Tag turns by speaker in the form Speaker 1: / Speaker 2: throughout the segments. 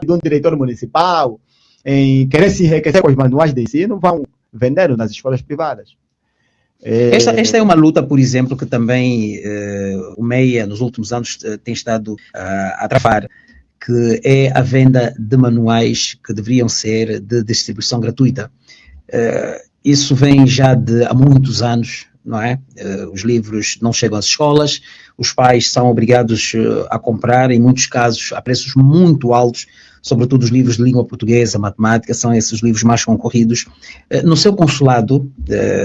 Speaker 1: de um diretor municipal, em querer se enriquecer com os manuais de ensino, vão vendendo nas escolas privadas.
Speaker 2: Esta é uma luta, por exemplo, que também o MEIA, nos últimos anos, tem estado a travar, que é a venda de manuais que deveriam ser de distribuição gratuita. Isso vem já de há muitos anos, não é? Os livros não chegam às escolas, os pais são obrigados a comprar, em muitos casos, a preços muito altos, sobretudo os livros de língua portuguesa, matemática, são esses livros mais concorridos. No seu consulado,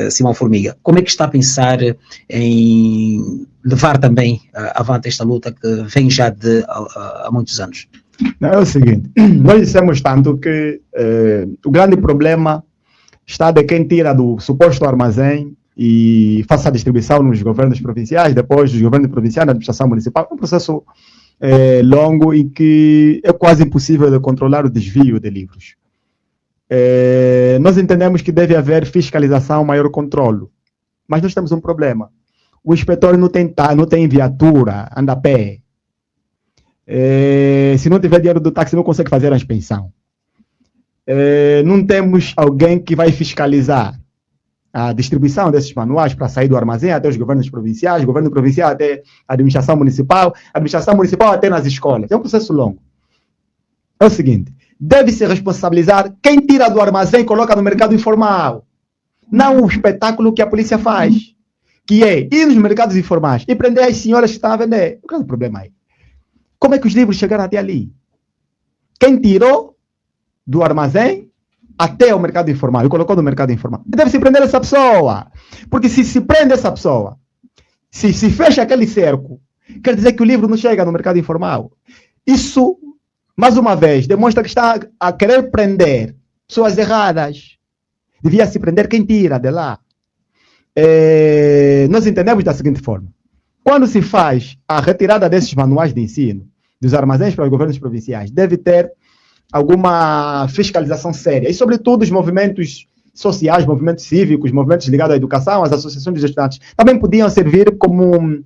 Speaker 2: Simão Formiga, como é que está a pensar em levar também avante esta luta que vem já de há muitos anos?
Speaker 1: Não, é o seguinte, nós dissemos tanto que o grande problema está de quem tira do suposto armazém e faça a distribuição nos governos provinciais, depois dos governos provinciais na administração municipal. É um processo longo e que é quase impossível de controlar o desvio de livros. Nós entendemos que deve haver fiscalização, maior controle, mas nós temos um problema. O inspetor não tem viatura, anda a pé. Se não tiver dinheiro do táxi, não consegue fazer a inspeção. Não temos alguém que vai fiscalizar a distribuição desses manuais para sair do armazém até os governos provinciais, governo provincial até a administração municipal até nas escolas. É um processo longo. É o seguinte, deve-se responsabilizar quem tira do armazém e coloca no mercado informal. Não o espetáculo que a polícia faz, que é ir nos mercados informais e prender as senhoras que estão a vender. Qual é o problema aí? Como é que os livros chegaram até ali? Quem tirou do armazém até o mercado informal e colocou no mercado informal, deve-se prender essa pessoa. Porque se prende essa pessoa, se fecha aquele cerco, quer dizer que o livro não chega no mercado informal. Isso, mais uma vez, demonstra que está a querer prender pessoas erradas. Devia se prender quem tira de lá. Nós entendemos da seguinte forma. Quando se faz a retirada desses manuais de ensino, dos armazéns para os governos provinciais, deve ter alguma fiscalização séria. E, sobretudo, os movimentos sociais, movimentos cívicos, movimentos ligados à educação, as associações de estudantes, também podiam servir como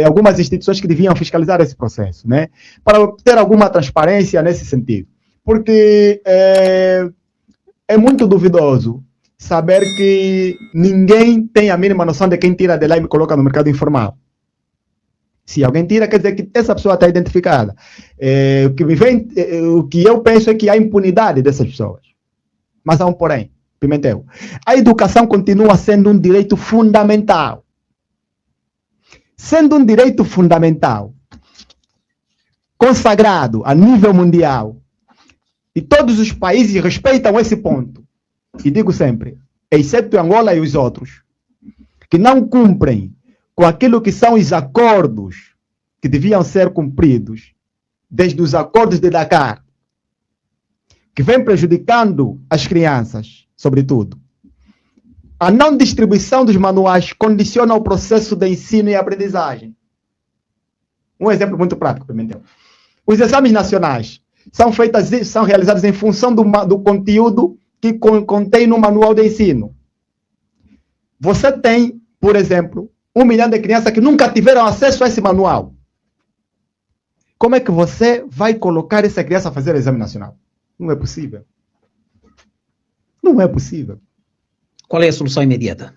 Speaker 1: algumas instituições que deviam fiscalizar esse processo, né? Para ter alguma transparência nesse sentido. Porque é muito duvidoso saber que ninguém tem a mínima noção de quem tira de lá e me coloca no mercado informal. Se alguém tira, quer dizer que essa pessoa está identificada. O que eu penso é que há impunidade dessas pessoas. Mas há um porém, Pimentel. A educação continua sendo um direito fundamental. Sendo um direito fundamental, consagrado a nível mundial, e todos os países respeitam esse ponto, e digo sempre, exceto Angola e os outros, que não cumprem com aquilo que são os acordos que deviam ser cumpridos, desde os acordos de Dakar, que vem prejudicando as crianças, sobretudo. A não distribuição dos manuais condiciona o processo de ensino e aprendizagem. Um exemplo muito prático, Pimentel. Os exames nacionais são realizados em função do conteúdo que contém no manual de ensino. Você tem, por exemplo, 1 milhão de crianças que nunca tiveram acesso a esse manual. Como é que você vai colocar essa criança a fazer o exame nacional? Não é possível. Não é possível.
Speaker 2: Qual é a solução imediata?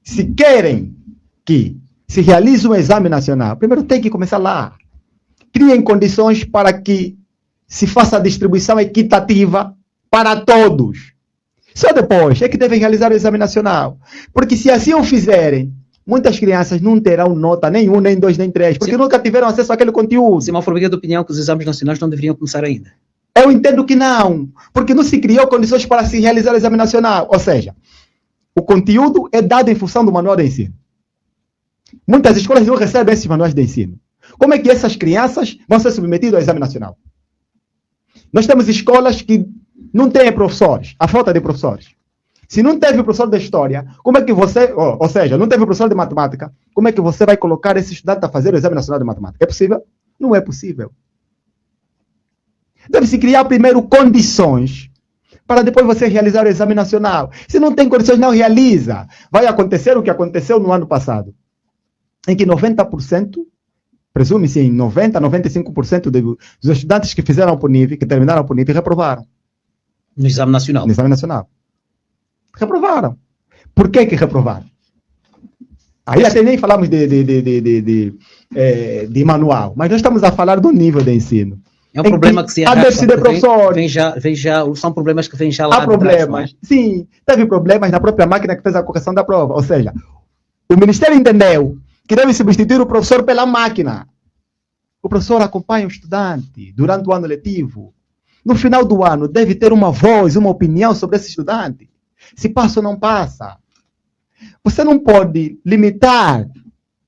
Speaker 1: Se querem que se realize um exame nacional, primeiro tem que começar lá. Criem condições para que se faça a distribuição equitativa para todos. Só depois é que devem realizar o exame nacional. Porque se assim o fizerem, muitas crianças não terão nota nem 1, nem 2, nem 3, porque nunca tiveram acesso àquele conteúdo.
Speaker 2: Simão Formiga, de opinião que os exames nacionais não deveriam começar ainda.
Speaker 1: Eu entendo que não, porque não se criou condições para se realizar o exame nacional. Ou seja, o conteúdo é dado em função do manual de ensino. Muitas escolas não recebem esses manuais de ensino. Como é que essas crianças vão ser submetidas ao exame nacional? Nós temos escolas que não têm professores, a falta de professores. Se não teve professor de história, como é que você, ou seja, não teve professor de matemática, como é que você vai colocar esse estudante a fazer o exame nacional de matemática? É possível? Não é possível. Deve-se criar primeiro condições para depois você realizar o exame nacional. Se não tem condições, não realiza. Vai acontecer o que aconteceu no ano passado, em que 90% presume-se em 90%, 95% dos estudantes que fizeram o PUNIV, que terminaram o PUNIV, reprovaram.
Speaker 2: No exame nacional.
Speaker 1: No exame nacional. Reprovaram. Por que reprovaram? Aí até nem falamos de manual, mas nós estamos a falar do nível de ensino.
Speaker 2: É um problema que se arrasta, são problemas que vêm já lá
Speaker 1: de trás. Há problemas, sim. Teve problemas na própria máquina que fez a correção da prova. Ou seja, o Ministério entendeu que deve substituir o professor pela máquina. O professor acompanha o estudante durante o ano letivo. No final do ano, deve ter uma voz, uma opinião sobre esse estudante. Se passa ou não passa. Você não pode limitar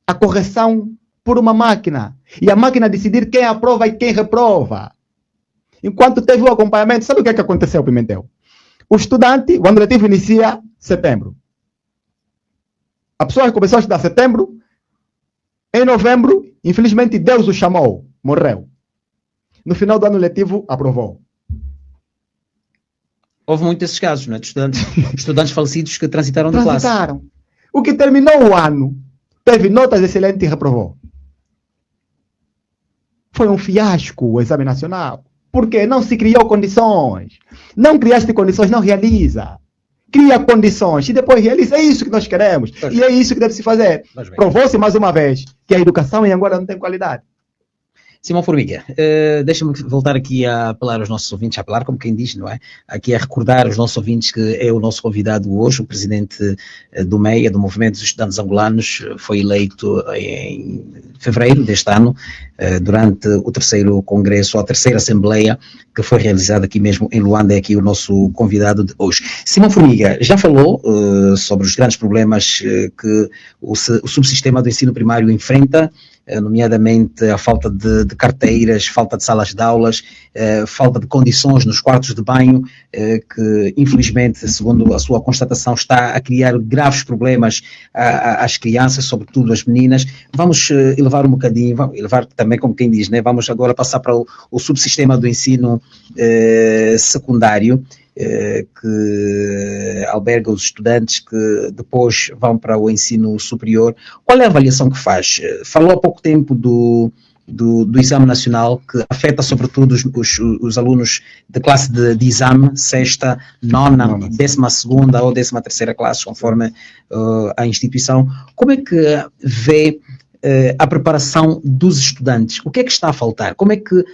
Speaker 1: a correção por uma máquina e a máquina decidir quem aprova e quem reprova. Enquanto teve o acompanhamento, sabe o que aconteceu, Pimentel? O estudante, o ano letivo inicia em setembro. A pessoa começou a estudar em setembro. Em novembro, infelizmente, Deus o chamou, morreu. No final do ano letivo, aprovou.
Speaker 2: Houve muitos desses casos, não é? De estudantes falecidos que transitaram de classe.
Speaker 1: O que terminou o ano, teve notas excelentes e reprovou. Foi um fiasco o exame nacional. Porque não se criou condições. Não criaste condições, não realiza. Cria condições e depois realiza. É isso que nós queremos. E é isso que deve se fazer. Provou-se mais uma vez que a educação em Angola não tem qualidade.
Speaker 2: Simão Formiga, deixa-me voltar aqui a apelar aos nossos ouvintes, a apelar como quem diz, não é? Aqui a recordar aos nossos ouvintes que é o nosso convidado hoje, o presidente do MEIA, do Movimento dos Estudantes Angolanos, foi eleito em fevereiro deste ano, durante o terceiro congresso, a terceira assembleia, que foi realizada aqui mesmo em Luanda, é aqui o nosso convidado de hoje. Simão Formiga já falou sobre os grandes problemas que o subsistema do ensino primário enfrenta, nomeadamente a falta de carteiras, falta de salas de aulas, falta de condições nos quartos de banho, que infelizmente, segundo a sua constatação, está a criar graves problemas às crianças, sobretudo às meninas. Vamos elevar um bocadinho, elevar também como quem diz, né? Vamos agora passar para o subsistema do ensino secundário, que alberga os estudantes que depois vão para o ensino superior. Qual é a avaliação que faz? Falou há pouco tempo do exame nacional, que afeta sobretudo os alunos de classe de exame, sexta, nona, 12ª ou 13ª classe, conforme a instituição. Como é que vê a preparação dos estudantes? O que é que está a faltar? Como é que,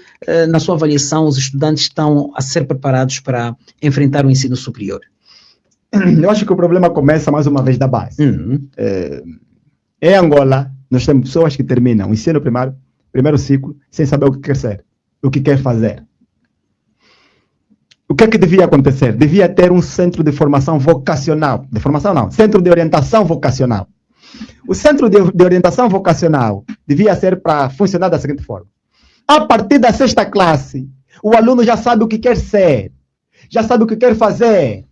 Speaker 2: na sua avaliação, os estudantes estão a ser preparados para enfrentar o ensino superior?
Speaker 1: Eu acho que o problema começa mais uma vez da base. Em Angola, nós temos pessoas que terminam o ensino primário, primeiro ciclo, sem saber o que quer ser, o que quer fazer. O que é que devia acontecer? Devia ter um centro de formação vocacional. De formação não, centro de orientação vocacional. O centro de orientação vocacional devia ser para funcionar da seguinte forma. A partir da sexta classe, o aluno já sabe o que quer ser, já sabe o que quer fazer.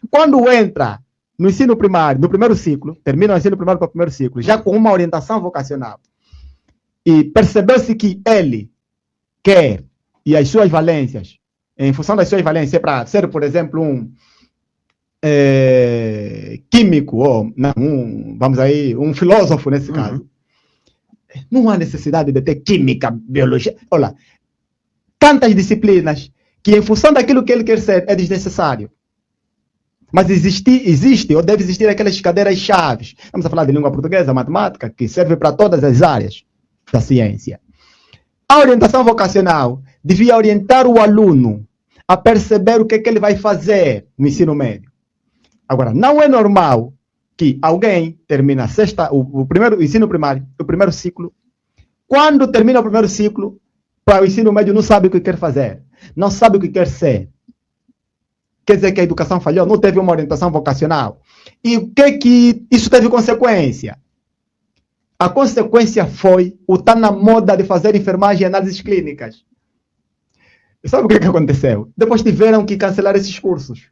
Speaker 1: Quando entra no ensino primário, no primeiro ciclo, termina o ensino primário para o primeiro ciclo, já com uma orientação vocacional, e percebeu-se que ele quer, e as suas valências, em função das suas valências, para ser, por exemplo, um químico, ou não, um filósofo nesse caso, não há necessidade de ter química, biologia. Olha, tantas disciplinas que, em função daquilo que ele quer ser, é desnecessário. Mas existe ou deve existir aquelas cadeiras-chave. Estamos a falar de língua portuguesa, matemática, que serve para todas as áreas da ciência. A orientação vocacional devia orientar o aluno a perceber o que é que ele vai fazer no ensino médio. Agora, não é normal que alguém termina o primeiro ensino primário, o primeiro ciclo, quando termina o primeiro ciclo, para o ensino médio não sabe o que quer fazer, não sabe o que quer ser. Quer dizer que a educação falhou, não teve uma orientação vocacional. E o que isso teve consequência? A consequência foi o estar na moda de fazer enfermagem e análises clínicas. E sabe o que aconteceu? Depois tiveram que cancelar esses cursos.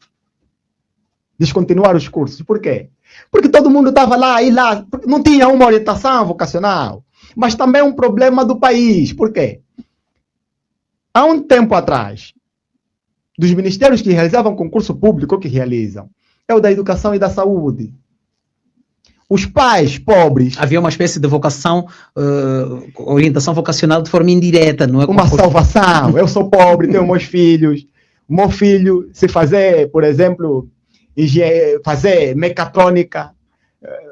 Speaker 1: Descontinuar os cursos. Por quê? Porque todo mundo estava lá e lá. Não tinha uma orientação vocacional. Mas também é um problema do país. Por quê? Há um tempo atrás, dos ministérios que realizavam concurso público, que realizam, é o da educação e da saúde. Os pais pobres,
Speaker 2: Havia uma espécie de vocação, orientação vocacional de forma indireta, não é?
Speaker 1: uma salvação. Eu sou pobre, tenho meus filhos. O meu filho, se fazer, por exemplo, fazer mecatrônica,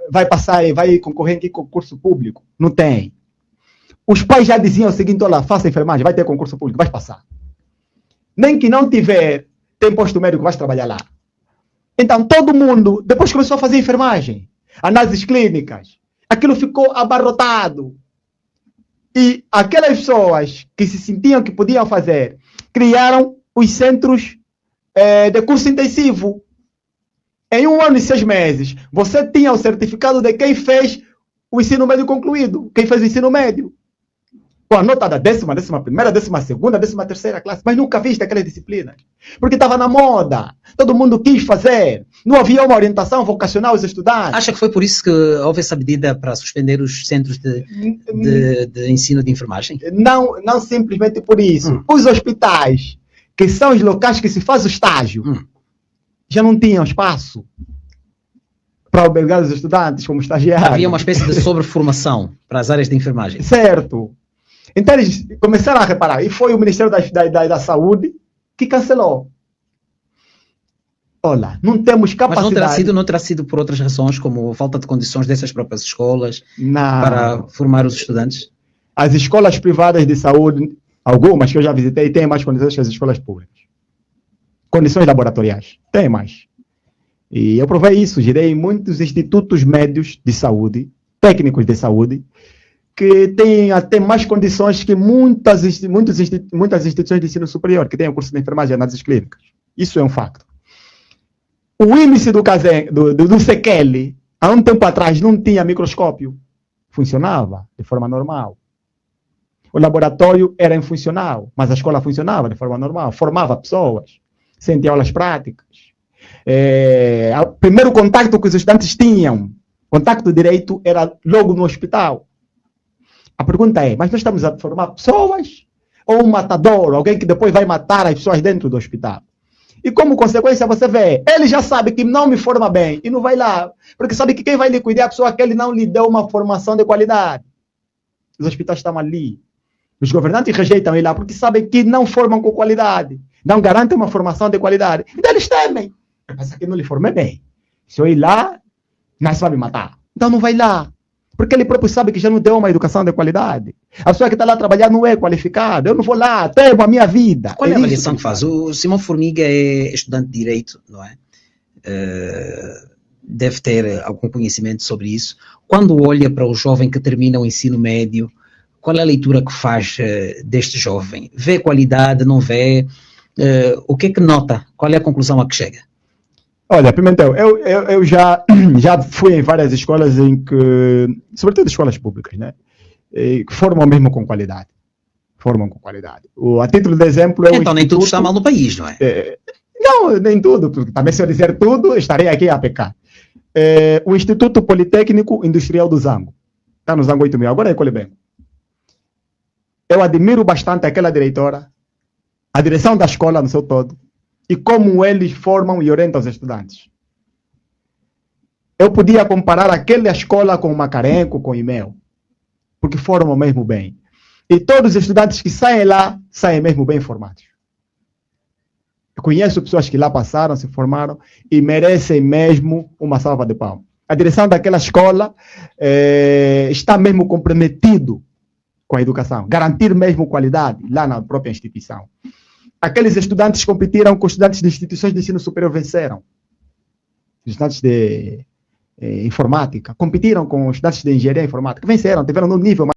Speaker 1: vai passar e vai concorrer em concurso público. Não tem. Os pais já diziam o seguinte: olha, faça enfermagem, vai ter concurso público, vai passar. Nem que não tiver, tem posto médico, vai trabalhar lá. Então, todo mundo, depois começou a fazer enfermagem, análises clínicas. Aquilo ficou abarrotado. E aquelas pessoas que se sentiam que podiam fazer, criaram os centros de curso intensivo. Em 1 ano e 6 meses, você tinha o certificado de quem fez o ensino médio concluído, quem fez o ensino médio. Com a nota da 10ª, 11ª, 12ª, 13ª classe, mas nunca viste aquelas disciplinas. Porque estava na moda, todo mundo quis fazer, não havia uma orientação vocacional aos estudantes.
Speaker 2: Acha que foi por isso que houve essa medida para suspender os centros de ensino de enfermagem?
Speaker 1: Não simplesmente por isso. Os hospitais, que são os locais que se faz o estágio, já não tinham espaço para albergar os estudantes como estagiários.
Speaker 2: Havia uma espécie de sobreformação para as áreas de enfermagem.
Speaker 1: Certo. Então eles começaram a reparar, e foi o Ministério da Saúde que cancelou. Olha, não temos capacidade...
Speaker 2: Mas não terá sido por outras razões, como falta de condições dessas próprias escolas para formar os estudantes?
Speaker 1: As escolas privadas de saúde, algumas que eu já visitei, têm mais condições que as escolas públicas. Condições laboratoriais, tem mais. E eu provei isso, girei em muitos institutos médios de saúde, técnicos de saúde, que têm até mais condições que muitas instituições de ensino superior, que têm o curso de enfermagem e análises clínicas. Isso é um facto. O índice do Sekeli, há um tempo atrás, não tinha microscópio. Funcionava de forma normal. O laboratório era infuncional, mas a escola funcionava de forma normal. Formava pessoas, sem aulas práticas. O primeiro contato que os estudantes tinham, contato direito, era logo no hospital. A pergunta é, mas nós estamos a formar pessoas ou um matador, alguém que depois vai matar as pessoas dentro do hospital? E como consequência você vê, ele já sabe que não me forma bem e não vai lá, porque sabe que quem vai lhe cuidar é a pessoa que ele não lhe deu uma formação de qualidade. Os hospitais estão ali. Os governantes rejeitam ir lá porque sabem que não formam com qualidade, não garantem uma formação de qualidade. Então eles temem. Pensa que não lhe formei bem. Se eu ir lá, não vai me matar. Então não vai lá. Porque ele próprio sabe que já não deu uma educação de qualidade. A pessoa que está lá a trabalhar não é qualificada. Eu não vou lá, tenho a minha vida.
Speaker 2: Qual é a avaliação que faz? O Simão Formiga é estudante de Direito, não é? Deve ter algum conhecimento sobre isso. Quando olha para o jovem que termina o ensino médio, qual é a leitura que faz deste jovem? Vê qualidade, não vê? O que é que nota? Qual é a conclusão a que chega?
Speaker 1: Olha, Pimentel, eu já fui em várias escolas em que, sobretudo escolas públicas, né? Que formam mesmo com qualidade. Formam com qualidade. A título de exemplo...
Speaker 2: Então nem tudo está mal no país, não é?
Speaker 1: Não, nem tudo, porque também se eu dizer tudo, estarei aqui a pecar. O Instituto Politécnico Industrial do Zango. Está no Zango 8000, agora é Colibem. Eu admiro bastante aquela diretora, a direção da escola no seu todo, e como eles formam e orientam os estudantes. Eu podia comparar aquela escola com o Macarenco, com o IMEL, porque formam mesmo bem. E todos os estudantes que saem lá, saem mesmo bem formados. Eu conheço pessoas que lá passaram, se formaram, e merecem mesmo uma salva de palmas. A direção daquela escola está mesmo comprometido com a educação, garantir mesmo qualidade lá na própria instituição. Aqueles estudantes competiram com estudantes de instituições de ensino superior, venceram. Estudantes de informática competiram com estudantes de engenharia informática, venceram, tiveram no nível mais